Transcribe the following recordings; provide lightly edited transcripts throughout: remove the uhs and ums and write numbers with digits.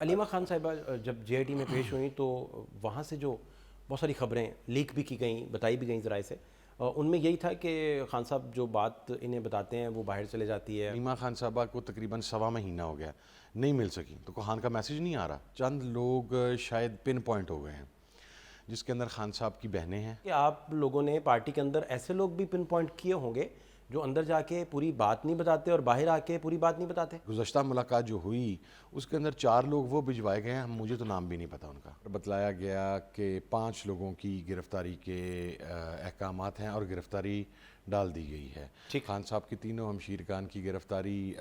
علیمہ خان صاحبہ جب جے I T میں پیش ہوئیں تو وہاں سے جو بہت ساری خبریں لیک بھی کی گئیں، بتائی بھی گئیں ذرائع سے، ان میں یہی تھا کہ خان صاحب جو بات انہیں بتاتے ہیں وہ باہر چلے جاتی ہے۔ علیمہ خان صاحبہ کو تقریباً 1.25 مہینہ ہو گیا، نہیں مل سکی تو خان کا میسج نہیں آ رہا۔ چند لوگ شاید پن پوائنٹ ہو گئے ہیں جس کے اندر خان صاحب کی بہنیں ہیں۔ کہ آپ لوگوں نے پارٹی کے اندر ایسے لوگ بھی پن پوائنٹ کیے ہوں گے جو اندر جا کے پوری بات نہیں بتاتے اور باہر آ کے پوری بات نہیں بتاتے۔ گزشتہ ملاقات جو ہوئی اس کے اندر 4 لوگ وہ بھجوائے گئے ہیں، مجھے تو نام بھی نہیں پتا ان کا۔ بتلایا گیا کہ 5 لوگوں کی گرفتاری کے احکامات ہیں اور گرفتاری ڈال دی گئی ہے۔ خان صاحب کی تینوں ہمشیرکان کی گرفتاری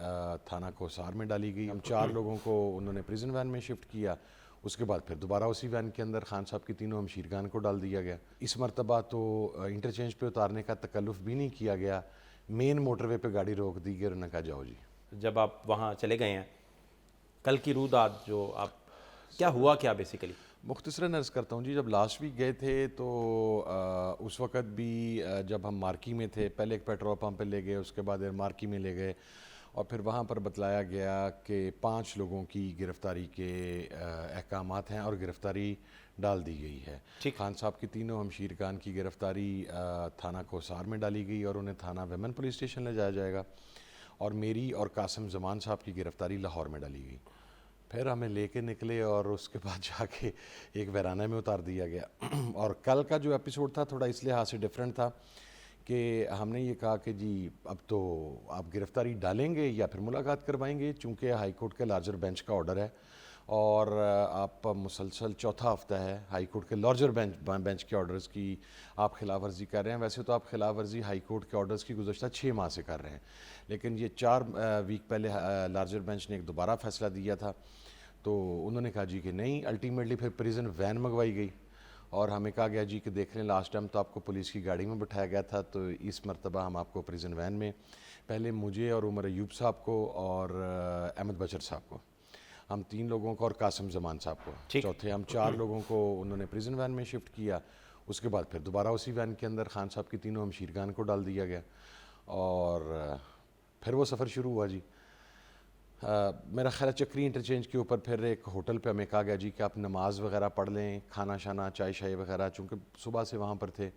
تھانہ کوسار میں ڈالی گئی۔ ہم 4 لوگوں کو انہوں نے پریزن وین میں شفٹ کیا، اس کے بعد پھر دوبارہ اسی وین کے اندر خان صاحب کی تینوں ہمشیرکان کو ڈال دیا گیا۔ اس مرتبہ تو انٹرچینج پہ اتارنے کا تکلف بھی نہیں کیا گیا، مین موٹر وے پہ گاڑی روک دی گئی اور انہوں نے کہا جاؤ جی۔ جب آپ وہاں چلے گئے ہیں کل کی روداد جو آپ کیا ہوا کیا بیسیکلی؟ مختصراً عرض کرتا ہوں جی، جب لاسٹ ویک گئے تھے تو اس وقت بھی جب ہم مارکی میں تھے، پہلے ایک پیٹرول پمپ پہ لے گئے، اس کے بعد مارکی میں لے گئے اور پھر وہاں پر بتلایا گیا کہ 5 لوگوں کی گرفتاری کے احکامات ہیں اور گرفتاری ڈال دی گئی ہے۔ خان صاحب کی تینوں ہمشیرکان کی گرفتاری تھانہ کوسار میں ڈالی گئی اور انہیں تھانہ ویمن پولیس اسٹیشن لے جایا جائے گا، اور میری اور قاسم زمان صاحب کی گرفتاری لاہور میں ڈالی گئی۔ پھر ہمیں لے کے نکلے اور اس کے بعد جا کے ایک ویرانہ میں اتار دیا گیا۔ اور کل کا جو ایپیسوڈ تھا تھوڑا اس لحاظ سے ڈیفرنٹ تھا کہ ہم نے یہ کہا کہ جی اب تو آپ گرفتاری ڈالیں گے یا پھر ملاقات کروائیں گے، چونکہ ہائی کورٹ کے لارجر بینچ کا آرڈر ہے اور آپ مسلسل 4تھا ہفتہ ہے ہائی کورٹ کے لارجر بینچ کے آرڈرز کی آپ خلاف ورزی کر رہے ہیں۔ ویسے تو آپ خلاف ورزی ہائی کورٹ کے آرڈرز کی گزشتہ 6 ماہ سے کر رہے ہیں، لیکن یہ 4 ویک پہلے لارجر بینچ نے ایک دوبارہ فیصلہ دیا تھا تو انہوں نے کہا جی کہ نہیں، الٹیمیٹلی پھر پریزن وین منگوائی گئی اور ہمیں کہا گیا جی کہ دیکھ لیں لاسٹ ٹائم تو آپ کو پولیس کی گاڑی میں بٹھایا گیا تھا، تو اس مرتبہ ہم آپ کو پریزن وین میں، پہلے مجھے اور عمر ایوب صاحب کو اور احمد بشر صاحب کو، ہم 3 لوگوں کو اور قاسم زمان صاحب کو، چوتھے ہم 4 لوگوں کو انہوں نے پریزن وین میں شفٹ کیا۔ اس کے بعد پھر دوبارہ اسی وین کے اندر خان صاحب کی تینوں ہمشیرکان کو ڈال دیا گیا اور پھر وہ سفر شروع ہوا جی۔ میرا خیال ہے چکری انٹرچینج کے اوپر پھر ایک ہوٹل پہ ہمیں کہا گیا جی کہ آپ نماز وغیرہ پڑھ لیں، کھانا شانا چائے شائے وغیرہ، چونکہ صبح سے وہاں پر تھے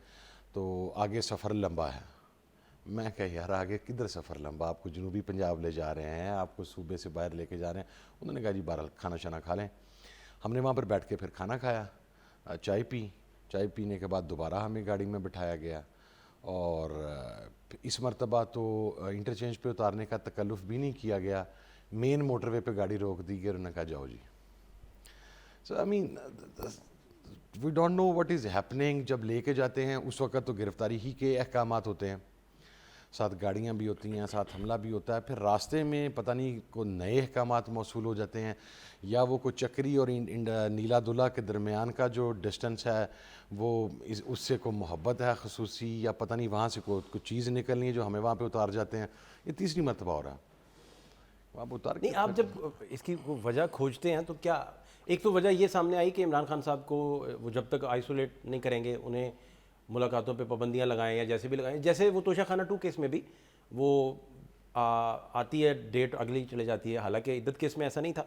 تو آگے سفر لمبا ہے۔ میں کہا یار آگے کدھر سفر لمبا، آپ کو جنوبی پنجاب لے جا رہے ہیں، آپ کو صوبے سے باہر لے کے جا رہے ہیں۔ انہوں نے کہا جی بہرحال کھانا شانا کھا لیں۔ ہم نے وہاں پر بیٹھ کے پھر کھانا کھایا، چائے پینے کے بعد دوبارہ ہمیں گاڑی میں بٹھایا گیا اور اس مرتبہ تو انٹرچینج پہ اتارنے کا تکلف بھی نہیں کیا گیا، مین موٹر وے پہ گاڑی روک دی گئی اور انہوں نے کہا جاؤ جی۔ So I mean we don't know what is happening. جب لے کے جاتے ہیں اس وقت تو گرفتاری ہی کے احکامات ہوتے ہیں، ساتھ گاڑیاں بھی ہوتی ہیں، ساتھ حملہ بھی ہوتا ہے، پھر راستے میں پتہ نہیں کوئی نئے احکامات موصول ہو جاتے ہیں یا وہ کوئی چکری اور نیلا دلہ کے درمیان کا جو ڈسٹنس ہے وہ اس سے کوئی محبت ہے خصوصی، یا پتہ نہیں وہاں سے کوئی چیز نکلنی ہے جو ہمیں وہاں پہ اتار جاتے ہیں۔ یہ تیسری مرتبہ ہو رہا ہے۔ نہیں، آپ جب اس کی وجہ کھوجتے ہیں تو کیا ایک تو وجہ یہ سامنے آئی کہ عمران خان صاحب کو وہ جب تک آئسولیٹ نہیں کریں گے انہیں ملاقاتوں پہ پابندیاں لگائیں یا جیسے بھی لگائیں، جیسے وہ توشہ خانہ 2 کیس میں بھی وہ آتی ہے ڈیٹ اگلی چلے جاتی ہے، حالانکہ عدت کیس میں ایسا نہیں تھا،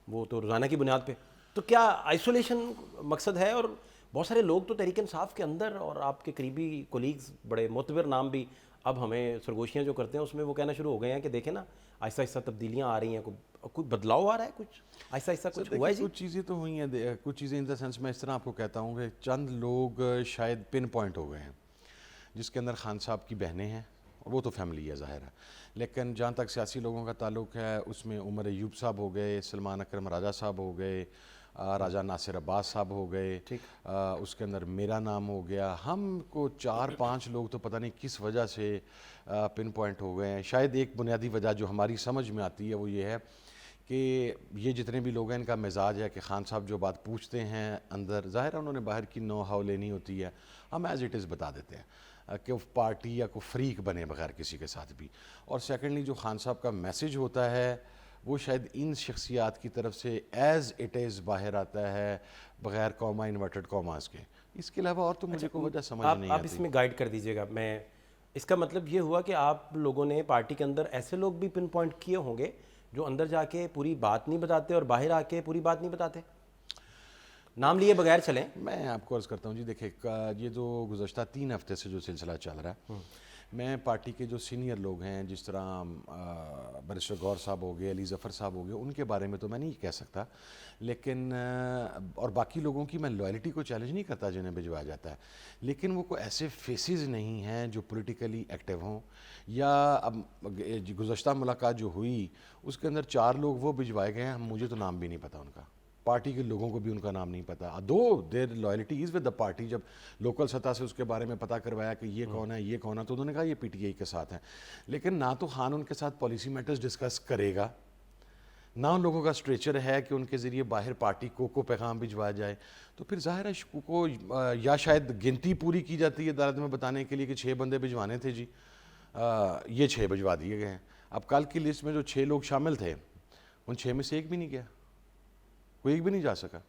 وہ تو روزانہ کی بنیاد پہ۔ تو کیا آئسولیشن مقصد ہے؟ اور بہت سارے لوگ تو تحریک انصاف کے اندر اور آپ کے قریبی کولیگز بڑے معتبر نام بھی اب ہمیں سرگوشیاں جو کرتے ہیں اس میں وہ کہنا شروع ہو گئے ہیں کہ دیکھیں نا آہستہ آہستہ تبدیلیاں آ رہی ہیں، کوئی بدلاؤ آ رہا ہے، کچھ آہستہ آہستہ کچھ ہوا ہے جی؟ کچھ چیزیں تو ہوئی ہیں، کچھ چیزیں ان دا سینس میں اس طرح آپ کو کہتا ہوں کہ چند لوگ شاید پن پوائنٹ ہو گئے ہیں جس کے اندر خان صاحب کی بہنیں ہیں، وہ تو فیملی ہے ظاہر ہے، لیکن جہاں تک سیاسی لوگوں کا تعلق ہے اس میں عمر ایوب صاحب ہو گئے، سلمان اکرم راجہ صاحب ہو گئے، راجہ ناصر عباس صاحب ہو گئے، اس کے اندر میرا نام ہو گیا، ہم کو 4-5 لوگ تو پتہ نہیں کس وجہ سے پن پوائنٹ ہو گئے ہیں۔ شاید ایک بنیادی وجہ جو ہماری سمجھ میں آتی ہے وہ یہ ہے کہ یہ جتنے بھی لوگ ہیں ان کا مزاج ہے کہ خان صاحب جو بات پوچھتے ہیں اندر، ظاہر ہے انہوں نے باہر کی نو ہاؤ لینی ہوتی ہے، ہم ایز اٹ از بتا دیتے ہیں کہ پارٹی یا کوئی فریق بنے بغیر کسی کے ساتھ بھی۔ اور سیکنڈلی جو خان صاحب کا میسج ہوتا ہے وہ شاید ان شخصیات کی طرف سے ایز اٹ از باہر آتا ہے بغیر کوما انورٹڈ کوماز کے، اس کے علاوہ اور تو مجھے کوئی وجہ سمجھ نہیں آتی۔ آپ اس میں گائیڈ کر دیجیے گا، میں اس کا مطلب یہ ہوا کہ آپ لوگوں نے پارٹی کے اندر ایسے لوگ بھی پن پوائنٹ کیے ہوں گے جو اندر جا کے پوری بات نہیں بتاتے اور باہر آ کے پوری بات نہیں بتاتے؟ نام لیے بغیر چلیں. میں آپ کو عرض کرتا ہوں جی، دیکھیں یہ جو گزشتہ 3 ہفتے سے جو سلسلہ چل رہا ہے، میں پارٹی کے جو سینئر لوگ ہیں جس طرح بیرسٹر غور صاحب ہو گئے، علی ظفر صاحب ہو گئے، ان کے بارے میں تو میں نہیں کہہ سکتا، لیکن اور باقی لوگوں کی میں لوائلٹی کو چیلنج نہیں کرتا جنہیں بھجوایا جاتا ہے، لیکن وہ کوئی ایسے فیسز نہیں ہیں جو پولیٹیکلی ایکٹیو ہوں. یا اب گزشتہ ملاقات جو ہوئی اس کے اندر 4 لوگ وہ بھجوائے گئے ہیں، مجھے تو نام بھی نہیں پتہ ان کا، پارٹی کے لوگوں کو بھی ان کا نام نہیں پتہ. دو their loyalty is with the party. جب لوکل سطح سے اس کے بارے میں پتہ کروایا کہ یہ کون ہے یہ کون ہے، تو انہوں نے کہا یہ پی ٹی آئی کے ساتھ ہیں. لیکن نہ تو خان ان کے ساتھ پالیسی میٹرز ڈسکس کرے گا، نہ ان لوگوں کا اسٹریچر ہے کہ ان کے ذریعے باہر پارٹی کو پیغام بھجوایا جائے. تو پھر ظاہر ہے شکو کو یا شاید گنتی پوری کی جاتی ہے عدالت میں بتانے کے لیے کہ 6 بندے بھجوانے تھے جی، یہ 6 بھجوا دیے گئے ہیں. اب کل کی لسٹ میں جو 6 لوگ شامل تھے ان 6 میں سے ایک بھی نہیں گیا، کوئی ایک بھی نہیں جا سکا.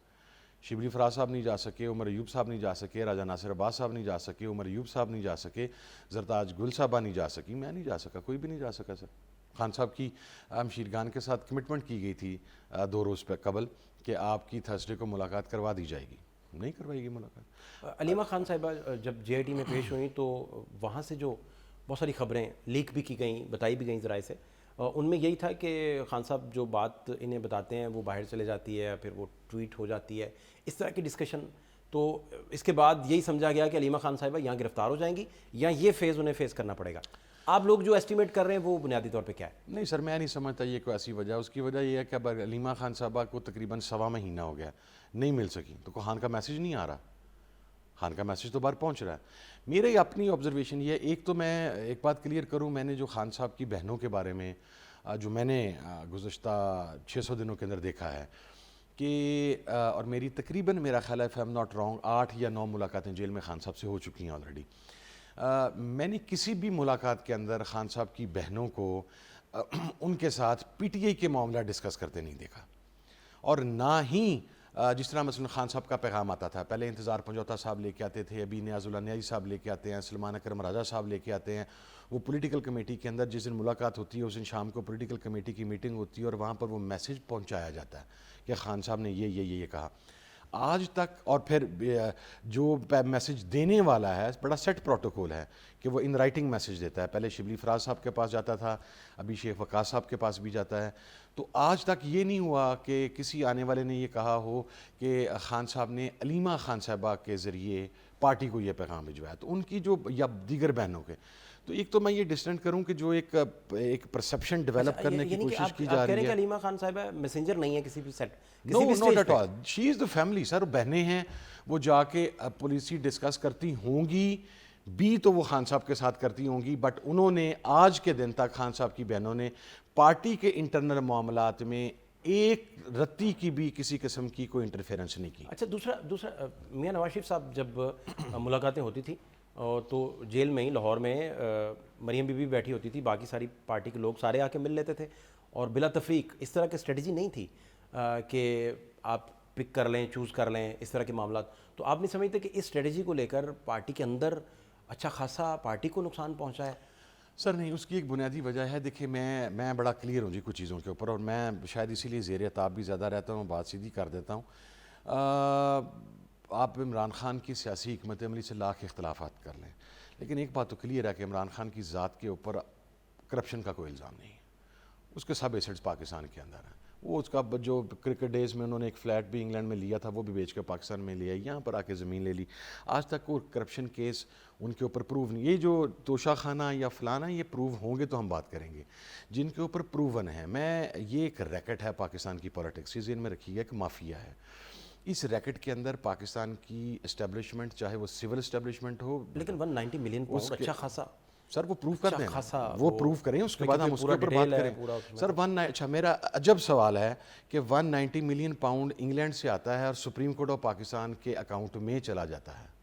شبلی فراز صاحب نہیں جا سکے، عمر ایوب صاحب نہیں جا سکے، راجہ ناصر عباس صاحب نہیں جا سکے، عمر ایوب صاحب نہیں جا سکے، زرتاج گل صاحبہ نہیں جا سکی، میں نہیں جا سکا، کوئی بھی نہیں جا سکا. سر خان صاحب کی مشیر خان کے ساتھ کمٹمنٹ کی گئی تھی 2 روز پہ قبل کہ آپ کی تھرسڈے کو ملاقات کروا دی جائے گی، نہیں کروائی گی ملاقات. علیمہ خان صاحبہ جب جے آئی ٹی میں پیش ہوئیں تو وہاں سے جو بہت ساری خبریں لیک بھی کی گئیں، بتائی بھی گئیں ذرائع سے، ان میں یہی تھا کہ خان صاحب جو بات انہیں بتاتے ہیں وہ باہر چلے جاتی ہے، پھر وہ ٹویٹ ہو جاتی ہے، اس طرح کی ڈسکشن. تو اس کے بعد یہی سمجھا گیا کہ علیمہ خان صاحبہ یہاں گرفتار ہو جائیں گی یا یہ فیز انہیں فیس کرنا پڑے گا. آپ لوگ جو ایسٹیمیٹ کر رہے ہیں وہ بنیادی طور پہ کیا ہے؟ نہیں سر، میں نہیں سمجھتا یہ کوئی ایسی وجہ. اس کی وجہ یہ ہے کہ اب علیمہ خان صاحبہ کو تقریباً 1.25 مہینہ ہو گیا نہیں مل سکی، تو خان کا میسیج نہیں آ رہا. خان کا میسیج تو باہر پہنچ رہا ہے. میری اپنی آبزرویشن یہ ہے، ایک تو میں ایک بات کلیئر کروں، میں نے جو خان صاحب کی بہنوں کے بارے میں جو میں نے گزشتہ 600 دنوں کے اندر دیکھا ہے کہ اور میری تقریباً میرا خیال ہے if I'm not wrong 8 یا 9 ملاقاتیں جیل میں خان صاحب سے ہو چکی ہیں آلریڈی. میں نے کسی بھی ملاقات کے اندر خان صاحب کی بہنوں کو ان کے ساتھ پی ٹی آئی کے معاملہ ڈسکس کرتے نہیں دیکھا، اور نہ ہی جس طرح مثلا خان صاحب کا پیغام آتا تھا، پہلے انتظار پنجوتا صاحب لے کے آتے تھے، ابھی نیاز اللہ نیازی صاحب لے کے آتے ہیں، سلمان اکرم راجہ صاحب لے کے آتے ہیں. وہ پولیٹیکل کمیٹی کے اندر جس دن ملاقات ہوتی ہے اس دن شام کو پولیٹیکل کمیٹی کی میٹنگ ہوتی ہے اور وہاں پر وہ میسیج پہنچایا جاتا ہے کہ خان صاحب نے یہ کہا. آج تک اور پھر جو میسیج دینے والا ہے بڑا سیٹ پروٹوکول ہے کہ وہ ان رائٹنگ میسیج دیتا ہے. پہلے شبلی فراز صاحب کے پاس جاتا تھا، ابھی شیخ وقاص صاحب کے پاس بھی جاتا ہے. تو آج تک یہ نہیں ہوا کہ کسی آنے والے نے یہ کہا ہو کہ خان صاحب نے علیمہ خان صاحبہ کے ذریعے پارٹی کو یہ پیغام بھجوایا. تو ان کی جو یا دیگر بہنوں کے، تو ایک تو میں یہ ڈسٹینٹ کروں کہ جو ایک پرسیپشن ڈیولپ کرنے کی کوشش کی جا رہی ہے. علیمہ خان صاحبہ میسنجر نہیں ہے کسی بھی seat, no not at all, she is the family. Sir بہنیں ہیں، وہ جا کے پالیسی ڈسکس کرتی ہوں گی بھی تو وہ خان صاحب کے ساتھ کرتی ہوں گی، بٹ انہوں نے آج کے دن تک خان صاحب کی بہنوں نے پارٹی کے انٹرنل معاملات میں ایک رتی کی بھی کسی قسم کی کوئی انٹرفیرنس نہیں کی. اچھا دوسرا میاں نواز شریف صاحب جب ملاقاتیں ہوتی تھیں تو جیل میں ہی لاہور میں مریم بی بی بیٹھی ہوتی تھی، باقی ساری پارٹی کے لوگ سارے آ کے مل لیتے تھے اور بلا تفریق. اس طرح کی اسٹریٹجی نہیں تھی کہ آپ پک کر لیں، چوز کر لیں، اس طرح کے معاملات. تو آپ نہیں سمجھتے کہ اس اسٹریٹجی کو لے کر پارٹی کے اندر اچھا خاصا پارٹی کو نقصان پہنچا ہے؟ سر نہیں، اس کی ایک بنیادی وجہ ہے. دیکھیں میں بڑا کلیئر ہوں جی کچھ چیزوں کے اوپر، اور میں شاید اسی لیے زیر عتاب بھی زیادہ رہتا ہوں، بات سیدھی کر دیتا ہوں. آپ عمران خان کی سیاسی حکمت عملی سے لاکھ اختلافات کر لیں، لیکن ایک بات تو کلیئر ہے کہ عمران خان کی ذات کے اوپر کرپشن کا کوئی الزام نہیں ہے. اس کے سب ایسٹس پاکستان کے اندر ہیں. وہ اس کا جو کرکٹ ڈیز میں انہوں نے ایک فلیٹ بھی انگلینڈ میں لیا تھا وہ بھی بیچ کے پاکستان میں لیا، یہاں پر آ کے زمین لے لی. آج تک کوئی کرپشن کیس ان کے اوپر پروو نہیں. یہ جو توشہ خانہ یا فلانا یہ پروو ہوں گے تو ہم بات کریں گے. جن کے اوپر پروون ہے، میں یہ ایک ریکٹ ہے پاکستان کی پالیٹکس، یہ ذہن میں رکھیے کہ مافیا ہے. اس ریکٹ کے اندر پاکستان کی اسٹیبلشمنٹ چاہے وہ سول اسٹیبلشمنٹ ہو، لیکن 190 ملین پاؤنڈ اچھا خاصا. سر وہ پروف کر دیں، وہ پروف کریں، اس کے بعد ہم اس کے اوپر بات کریں. سر اچھا میرا عجب سوال ہے کہ 190 ملین پاؤنڈ انگلینڈ سے آتا ہے اور سپریم کورٹ آف پاکستان کے اکاؤنٹ میں چلا جاتا ہے.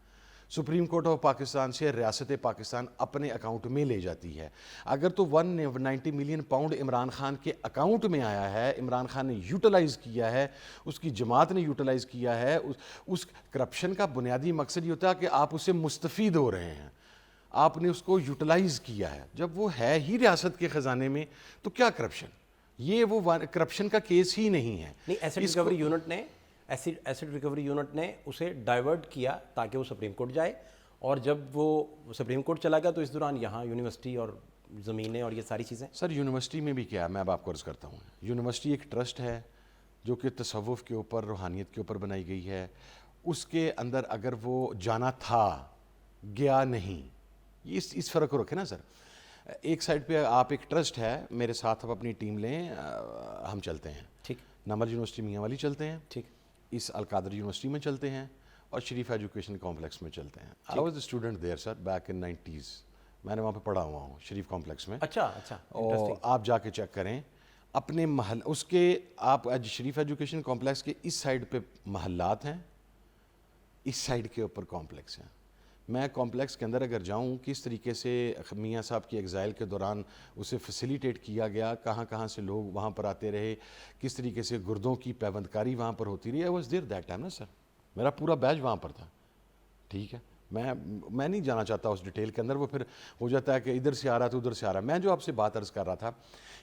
سپریم کورٹ آف پاکستان سے ریاست پاکستان اپنے اکاؤنٹ میں لے جاتی ہے. اگر تو 190 ملین پاؤنڈ عمران خان کے اکاؤنٹ میں آیا ہے، عمران خان نے یوٹیلائز کیا ہے، اس کی جماعت نے یوٹیلائز کیا ہے، اس کرپشن کا بنیادی مقصد یہ ہوتا ہے کہ آپ اسے مستفید ہو رہے ہیں، آپ نے اس کو یوٹیلائز کیا ہے. جب وہ ہے ہی ریاست کے خزانے میں تو کیا کرپشن؟ یہ وہ کرپشن کا کیس ہی نہیں ہے. نہیں، ایسڈ ریکوری یونٹ نے ایسڈ ریکوری یونٹ نے اسے ڈائیورٹ کیا تاکہ وہ سپریم کورٹ جائے، اور جب وہ سپریم کورٹ چلا گیا تو اس دوران یہاں یونیورسٹی اور زمینیں اور یہ ساری چیزیں. سر یونیورسٹی میں بھی کیا ہے، میں اب آپ کو عرض کرتا ہوں. یونیورسٹی ایک ٹرسٹ ہے جو کہ تصوف کے اوپر، روحانیت کے اوپر بنائی گئی ہے. اس کے اندر اگر وہ جانا تھا، گیا نہیں، اس فرق کو رکھیں نا سر. ایک سائڈ پہ آپ ایک ٹرسٹ ہے، میرے ساتھ آپ اپنی ٹیم لیں، ہم چلتے ہیں. ٹھیک. نمر یونیورسٹی میاں والی چلتے ہیں. ٹھیک. اس القادر یونیورسٹی میں چلتے ہیں، اور شریف ایجوکیشن کمپلیکس میں چلتے ہیں. I was a student there sir back in 90s. میں نے وہاں پہ پڑھا ہوا ہوں شریف کمپلیکس میں. اچھا اچھا. اور آپ جا کے چیک کریں اپنے محل اس کے، آپ شریف ایجوکیشن کمپلیکس کے اس سائڈ پہ محلات ہیں، اس سائڈ کے اوپر کمپلیکس ہیں. میں کمپلیکس کے اندر اگر جاؤں کس طریقے سے میاں صاحب کی ایگزائل کے دوران اسے فیسیلیٹیٹ کیا گیا، کہاں کہاں سے لوگ وہاں پر آتے رہے، کس طریقے سے گردوں کی پیوند کاری وہاں پر ہوتی رہی. I was there that time نا سر. میرا پورا بیچ وہاں پر تھا. ٹھیک ہے، میں نہیں جانا چاہتا اس ڈیٹیل کے اندر، وہ پھر ہو جاتا ہے کہ ادھر سے آ رہا تو ادھر سے آ رہا. میں جو آپ سے بات عرض کر رہا تھا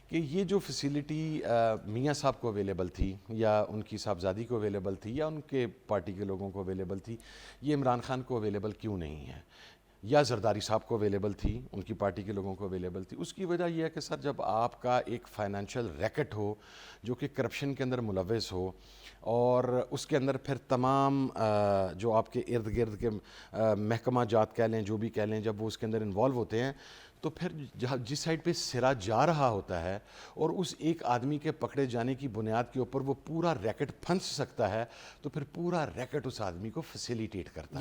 کہ یہ جو فیسیلیٹی میاں صاحب کو اویلیبل تھی، یا ان کی صاحبزادی کو اویلیبل تھی، یا ان کے پارٹی کے لوگوں کو اویلیبل تھی، یہ عمران خان کو اویلیبل کیوں نہیں ہے؟ یا زرداری صاحب کو اویلیبل تھی، ان کی پارٹی کے لوگوں کو اویلیبل تھی. اس کی وجہ یہ ہے کہ سر جب آپ کا ایک فائنینشیل ریکٹ ہو جو کہ کرپشن کے اندر ملوث ہو، اور اس کے اندر پھر تمام جو آپ کے ارد گرد کے محکمہ جات کہہ لیں، جو بھی کہہ لیں، جب وہ اس کے اندر انوالو ہوتے ہیں تو پھر جس سائڈ پہ سرا جا رہا ہوتا ہے اور اس ایک آدمی کے پکڑے جانے کی بنیاد کے اوپر وہ پورا ریکٹ پھنس سکتا ہے، تو پھر پورا ریکٹ اس آدمی کو فیسیلیٹیٹ کرتا ہے.